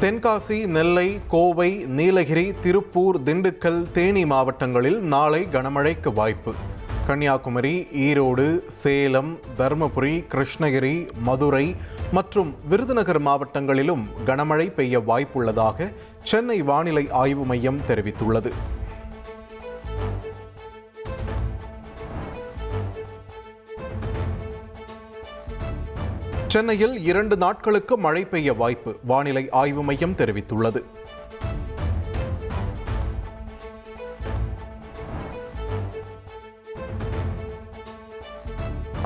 தென்காசி, நெல்லை, கோவை, நீலகிரி, திருப்பூர், திண்டுக்கல், தேனி மாவட்டங்களில் நாளை கனமழைக்கு வாய்ப்பு. கன்னியாகுமரி, ஈரோடு, சேலம், தருமபுரி, கிருஷ்ணகிரி, மதுரை மற்றும் விருதுநகர் மாவட்டங்களிலும் கனமழை பெய்ய வாய்ப்புள்ளதாக சென்னை வானிலை ஆய்வு மையம் தெரிவித்துள்ளது. சென்னையில் 2 நாட்களுக்கு மழை பெய்ய வாய்ப்பு வானிலை ஆய்வு மையம் தெரிவித்துள்ளது.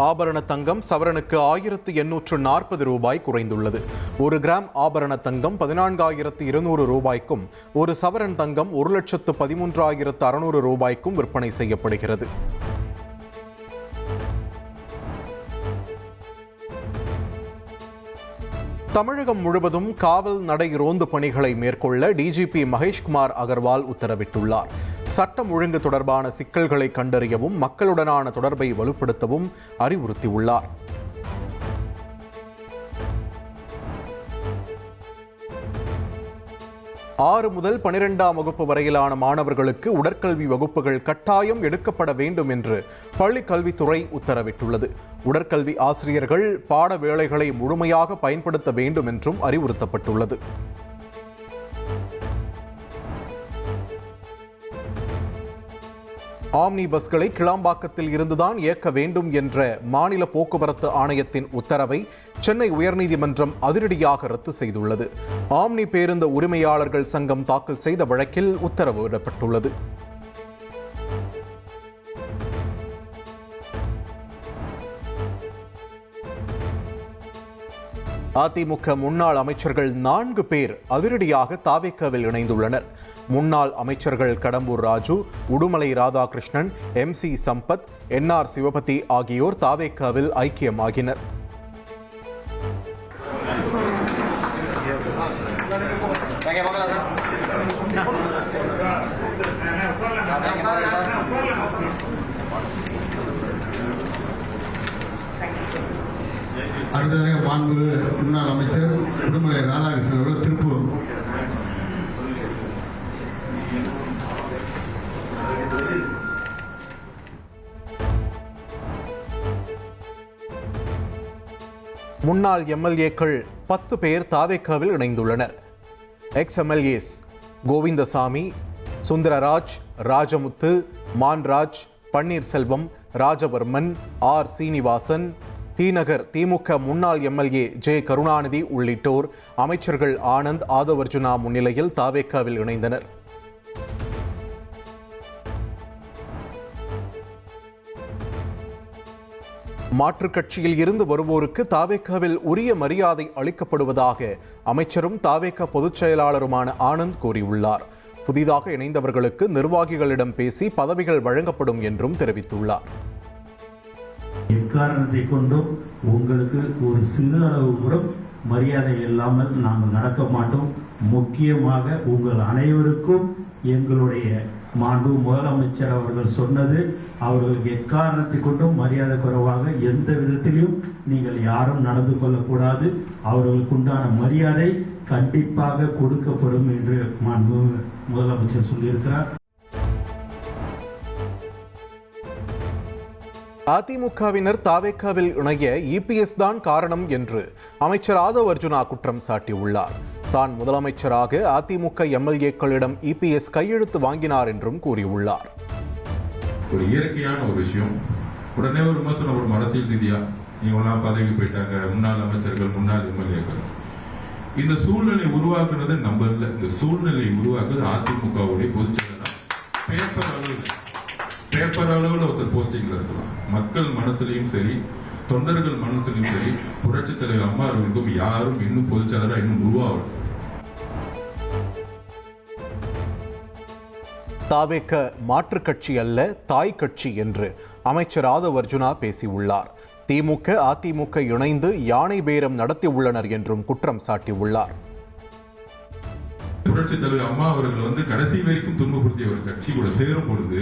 ஆபரண தங்கம் சவரனுக்கு 1840 ரூபாய் குறைந்துள்ளது. 1 கிராம் ஆபரண தங்கம் 14,200 ரூபாய்க்கும், 1 சவரன் தங்கம் 1,13,600 ரூபாய்க்கும் விற்பனை செய்யப்படுகிறது. தமிழகம் முழுவதும் காவல் நடை ரோந்து பணிகளை மேற்கொள்ள டிஜிபி மகேஷ்குமார் அகர்வால் உத்தரவிட்டுள்ளார். சட்டம் ஒழுங்கு தொடர்பான சிக்கல்களை கண்டறியவும் மக்களுடனான தொடர்பை வலுப்படுத்தவும் அறிவுறுத்தியுள்ளார். 6 முதல் 12ஆம் வகுப்பு வரையிலான மாணவர்களுக்கு உடற்கல்வி வகுப்புகள் கட்டாயம் எடுக்கப்பட வேண்டும் என்று பள்ளிக் கல்வித்துறை உத்தரவிட்டுள்ளது. உடற்கல்வி ஆசிரியர்கள் பாட வேளைகளை முழுமையாக பயன்படுத்த வேண்டும் என்றும் அறிவுறுத்தப்பட்டுள்ளது. ஆம்னி பஸ்களை கிளாம்பாக்கத்தில் இருந்துதான் இயக்க வேண்டும் என்ற மாநில போக்குவரத்து ஆணையத்தின் உத்தரவை சென்னை உயர்நீதிமன்றம் அதிரடியாக ரத்து செய்துள்ளது. ஆம்னி பேருந்து உரிமையாளர்கள் சங்கம் தாக்கல் செய்த வழக்கில் உத்தரவு இடப்பட்டுள்ளது. அதிமுக முன்னாள் அமைச்சர்கள் 4 பேர் அதிரடியாக தாவேக்காவில் இணைந்துள்ளனர். முன்னாள் அமைச்சர்கள் கடம்பூர் ராஜு, உடுமலை ராதாகிருஷ்ணன், MC சம்பத், NR சிவபதி ஆகியோர் தாவேக்காவில் ஐக்கியமாகினர். அடுத்ததாக மாண்பு முன்னாள் அமைச்சர் உடுமலை ராதாகிருஷ்ணன் அவர்கள் திருப்பூர். முன்னாள் MLAக்கள் 10 பேர் தாவேக்காவில் இணைந்துள்ளனர். எக்ஸ்-MLAs கோவிந்தசாமி, சுந்தரராஜ், ராஜமுத்து, மான்ராஜ், பன்னீர்செல்வம், ராஜவர்மன், R சீனிவாசன், டி-நகர் திமுக முன்னாள் MLA ஜே கருணாநிதி உள்ளிட்டோர் அமைச்சர்கள் ஆனந்த், ஆதவர்ஜுனா முன்னிலையில் தாவேக்காவில் இணைந்தனர். மாற்றுக் கட்சியில் இருந்து வருவோருக்கு தாவேக்காவில் உரிய மரியாதை அளிக்கப்படுவதாக அமைச்சரும் தாவேக்கா பொதுச் செயலாளருமான ஆனந்த் கூறியுள்ளார். புதிதாக இணைந்தவர்களுக்கு நிர்வாகிகளிடம் பேசி பதவிகள் வழங்கப்படும் என்றும் தெரிவித்துள்ளார். எக்காரணத்தை கொண்டும் உங்களுக்கு ஒரு சிறு அளவு கூட மரியாதை இல்லாமல் நாங்கள் நடக்க மாட்டோம். முக்கியமாக உங்கள் அனைவருக்கும் எங்களுடைய மாண்பு முதலமைச்சர் அவர்கள் சொன்னது, அவர்களுக்கு எக்காரணத்தை கொண்டும் மரியாதை குறைவாக எந்த விதத்திலும் நீங்கள் யாரும் நடந்து கொள்ளக்கூடாது. அவர்களுக்கு உண்டான மரியாதை கண்டிப்பாக கொடுக்கப்படும் என்று மாண்பு முதலமைச்சர் சொல்லியிருக்கிறார். அதிமுகவினர் தாவேக்காவில் இணைய EPS தான் காரணம் என்று அமைச்சர் ஆதவர்ஜுனா குற்றம் சாட்டியுள்ளார். தான் முதலமைச்சராக அதிமுக MLAக்களிடம் EPS கையெழுத்து வாங்கினார் என்றும் கூறியுள்ளார். ஒரு இயற்கையான ஒரு விஷயம். உடனே ஒரு விமர்சனம் வரும் அரசியல் ரீதியா, இவங்களாம் பதவி போயிட்டாங்க, முன்னாள் அமைச்சர்கள், முன்னாள் MLAக்கள். இந்த சூழ்நிலை உருவாக்குனது நம்ம இல்ல. இந்த சூழ்நிலை உருவாக்குறது அதிமுகவுடைய பொதுச்செயலாளர். பேப்பர் அளவில் ஒருத்தர் போஸ்டிங்ல இருக்கலாம். மக்கள் மனசுலையும் சரி, தொண்டர்கள் மனசுலையும் சரி, புரட்சி தலைவர் அம்மா அவர்களுக்கும் யாரும் இன்னும் பொதுச்செயலாளராக இன்னும் உருவாகல. தாவேக்க மாற்றுக் கட்சி அல்ல, தாய் கட்சி என்று அமைச்சர் ஆதவர்ஜுனா பேசியுள்ளார். திமுக அதிமுக இணைந்து யானை பேரம் நடத்தியுள்ளனர் என்றும் குற்றம் சாட்டியுள்ளார். புரட்சி தலைவர் அம்மா அவர்கள் கடைசி வரைக்கும் துன்பப்படுத்திய ஒரு கட்சி கூட சேரும் பொழுது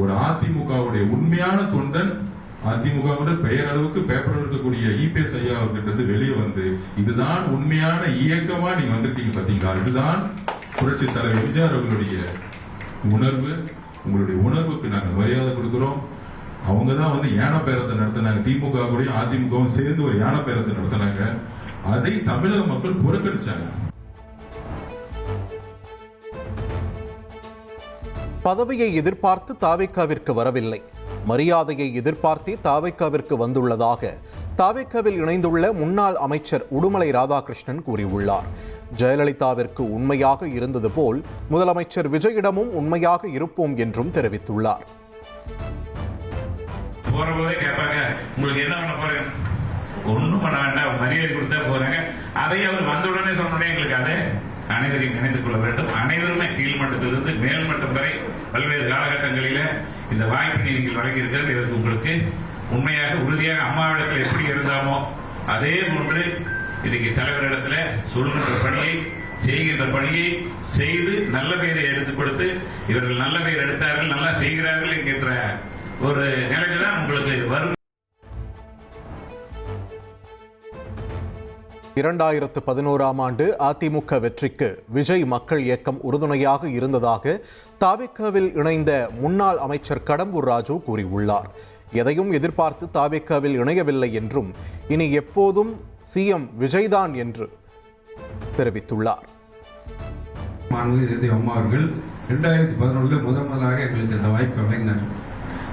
ஒரு அதிமுகவுடைய உண்மையான தொண்டன் அதிமுக பெயர் அளவுக்கு பேப்பர் இருக்கக்கூடிய இபிஎஸ் ஐயா அவர்கிட்ட வெளியே வந்து இதுதான் உண்மையான இயக்கமா நீங்க வந்துட்டீங்க பாத்தீங்களா, இதுதான் புரட்சி தலைவர் எம்ஜிஆர் அவர்களுடைய உணர்வு. உங்களுடைய உணர்வுக்கு நாங்கள் மரியாதை கொடுக்கிறோம். அவங்க தான் வந்து யானை பேரத்தை நடத்தினாங்க, திமுக கூட அதிமுகவும் சேர்ந்து ஒரு யானை பேரத்தை நடத்தினாங்க. அதை தமிழக மக்கள் புறக்கணிச்சாங்க. பதவியை எதிர்பார்த்து தாவேக்காவிற்கு வரவில்லை, மரியாதையை எதிர்பார்த்தே தாவேக்காவிற்கு வந்துள்ளதாக தாவேக்காவில் இணைந்துள்ள முன்னாள் அமைச்சர் உடுமலை ராதாகிருஷ்ணன் கூறியுள்ளார். ஜெயலலிதாவிற்கு உண்மையாக இருந்தது போல் முதலமைச்சர் விஜயிடமும் உண்மையாக இருப்போம் என்றும் தெரிவித்துள்ளார். போறபோதே கேட்பாங்க, உங்களுக்கு என்ன பண்ண போறேன், ஒன்றும் பண்ண வேண்டாம், மரியாதை கொடுத்தா போறாங்க. அதை அவர் வந்த உடனே சொன்னோடனே எங்களுக்கு அதை அனைவரையும் நினைத்துக் கொள்ள வேண்டும். அனைவருமே கீழ்மட்டத்திலிருந்து மேல்மட்டம் வரை பல்வேறு காலகட்டங்களில இந்த வாய்ப்பினை நீங்கள் வழங்கியிருக்கிறது. இதற்கு உங்களுக்கு உண்மையாக உறுதியாக அம்மாவிடத்தில் எப்படி இருந்தாமோ அதே போன்று இன்னைக்கு தலைவரிடத்துல சொல்கின்ற பணியை செய்கின்ற பணியை செய்து நல்ல பெயரை எடுத்துக் கொடுத்து இவர்கள் நல்ல பெயர் எடுத்தார்கள், நல்லா செய்கிறார்கள் என்கின்ற ஒரு நிலைக்கு தான் உங்களுக்கு வரும். 2011ஆம் ஆண்டு அதிமுக வெற்றிக்கு விஜய் மக்கள் இயக்கம் உறுதுணையாக இருந்ததாக தாவேக்காவில் இணைந்த முன்னாள் அமைச்சர் கடம்பூர் ராஜு கூறியுள்ளார். எதையும் எதிர்பார்த்து தாவேக்காவில் இணையவில்லை என்றும் இனி எப்போதும் சிஎம் விஜய்தான் என்று தெரிவித்துள்ளார். அம்மா அவர்கள் 2011 முதலாக எங்களுக்கு இந்த வாய்ப்பை வழங்கினார்.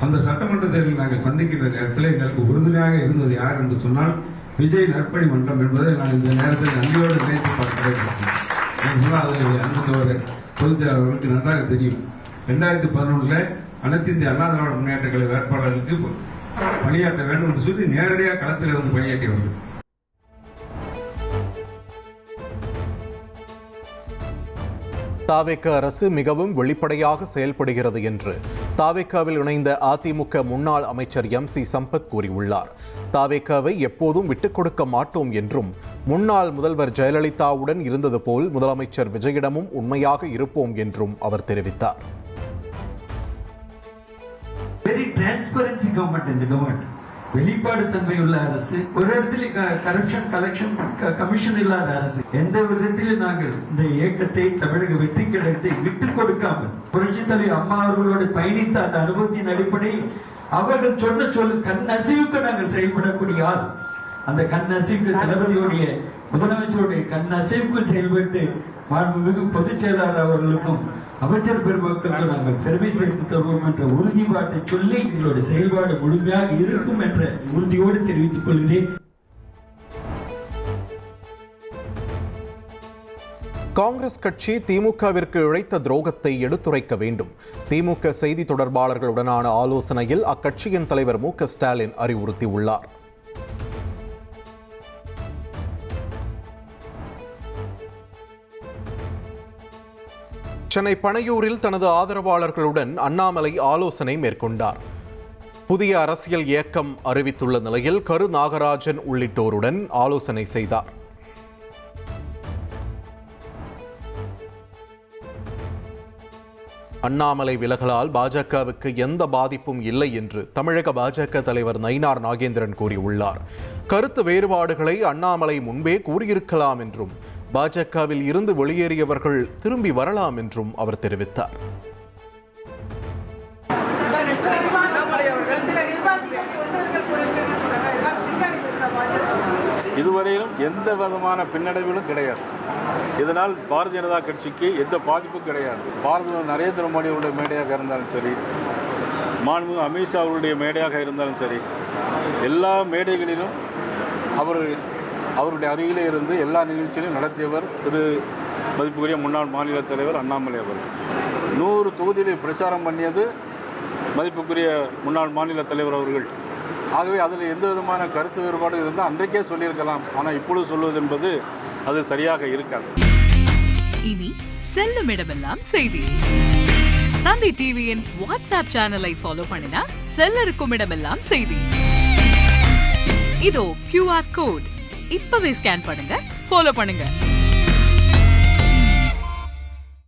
அந்த சட்டமன்ற தேர்தலில் நாங்கள் சந்திக்கின்ற நேரத்தில் எங்களுக்கு உறுதுணையாக இருந்தது யார் என்று சொன்னால் விஜய் நற்பணி மன்றம் என்பதை நான் இந்த நேரத்தில் நன்றியோடு நினைத்து பார்க்கிறேன். அன்பு பொதுச் செயலாளர்களுக்கு நன்றாக தெரியும். 2011 அனைத்து இந்திய அண்ணா திராவிட முன்னேற்ற கழக வேட்பாளர்களுக்கு பணியாற்ற வேண்டும் என்று சொல்லி நேரடியாக களத்தில் இருந்து பணியாற்றியவர்கள். தாவேக்கா அரசு மிகவும் வெளிப்படையாக செயல்படுகிறது என்று தாவேக்காவில் இணைந்த அதிமுக முன்னாள் அமைச்சர் MC சம்பத் கூறியுள்ளார். தாவேக்காவை எப்போதும் விட்டுக் கொடுக்க மாட்டோம் என்றும் முன்னாள் முதல்வர் ஜெயலலிதாவுடன் இருந்தது போல் முதலமைச்சர் விஜயிடமும் உண்மையாக இருப்போம் என்றும் அவர் தெரிவித்தார். வெளிப்பாடு தன்மையுள்ள அரசு, ஒரு இடத்துல கரப்ஷன் கலெக்ஷன் கமிஷன் இல்லாத அரசு. எந்த விதத்திலும் நாங்கள் இந்த இயக்கத்தை தமிழக வெற்றி கழகத்தை விட்டுக் கொடுக்காமல் புரட்சி தலைவர் அம்மா அவர்களோடு பயணித்த அந்த அனுபவத்தின் அடிப்படையில் அவர்கள் சொன்ன கண் அசைவுக்கு நாங்கள் செயல்படக்கூடிய ஆள். அந்த கண் அசைவுக்கு தளபதியுடைய முதலமைச்சருடைய கண் அசைவுக்கு செயல்பட்டு மாண்புமிகு பொதுச் செயலாளர் அவர்களுக்கும் அமைச்சர் பெருமக்களுக்கு நாங்கள் பெருமை சேர்த்து தருவோம் என்ற உறுதிப்பாட்டை சொல்லி எங்களுடைய செயல்பாடு முழுமையாக இருக்கும் என்ற உறுதியோடு தெரிவித்துக் கொள்கிறேன். காங்கிரஸ் கட்சி திமுகவிற்கு இழைத்த துரோகத்தை எடுத்துரைக்க வேண்டும். திமுக செய்தி தொடர்பாளர்களுடனான ஆலோசனையில் அக்கட்சியின் தலைவர் மு.க. ஸ்டாலின் அறிவுறுத்தியுள்ளார். சென்னை பனையூரில் தனது ஆதரவாளர்களுடன் அண்ணாமலை ஆலோசனை மேற்கொண்டார். புதிய அரசியல் இயக்கம் அறிவித்துள்ள நிலையில் கரு நாகராஜன் உள்ளிட்டோருடன் ஆலோசனை செய்தார். அண்ணாமலை விலகலால் பாஜகவுக்கு எந்த பாதிப்பும் இல்லை என்று தமிழக பாஜக தலைவர் நயினார் நாகேந்திரன் கூறியுள்ளார். கருத்து வேறுபாடுகளை அண்ணாமலை முன்பே கூறியிருக்கலாம் என்றும் பாஜகவில் இருந்து வெளியேறியவர்கள் திரும்பி வரலாம் என்றும் அவர் தெரிவித்தார். இதுவரையிலும் எந்த விதமான பின்னடைவிலும் கிடையாது. இதனால் பாரதிய ஜனதா கட்சிக்கு எந்த பாதிப்பும் கிடையாது. பாரத நரேந்திர மோடி அவருடைய மேடையாக இருந்தாலும் சரி, மாண்புமிகு அமித்ஷா அவருடைய மேடையாக இருந்தாலும் சரி, எல்லா மேடைகளிலும் அவருடைய அருகிலே இருந்து எல்லா நிகழ்ச்சியிலும் நடத்தியவர் மதிப்புக்குரிய முன்னாள் மாநில தலைவர் அண்ணாமலை அவர்கள். 100 தொகுதியில் பிரச்சாரம் பண்ணியது மதிப்புக்குரிய முன்னாள் மாநில தலைவர் அவர்கள். ஆகவே அதில் எந்த விதமான கருத்து வேறுபாடு இருந்தால் அன்றைக்கே சொல்லியிருக்கலாம். ஆனால் இப்பொழுது சொல்வது என்பது அது சரியாக இருக்காது. இனி செல்லும் இடமெல்லாம் செய்தி. தந்தி டிவியின் வாட்ஸ்அப் சேனலை ஃபாலோ பண்ணினா செல்ல இருக்கும் இடமெல்லாம் செய்தி. இதோ QR கோட் இப்பவே ஸ்கேன் பண்ணுங்க, ஃபாலோ பண்ணுங்க.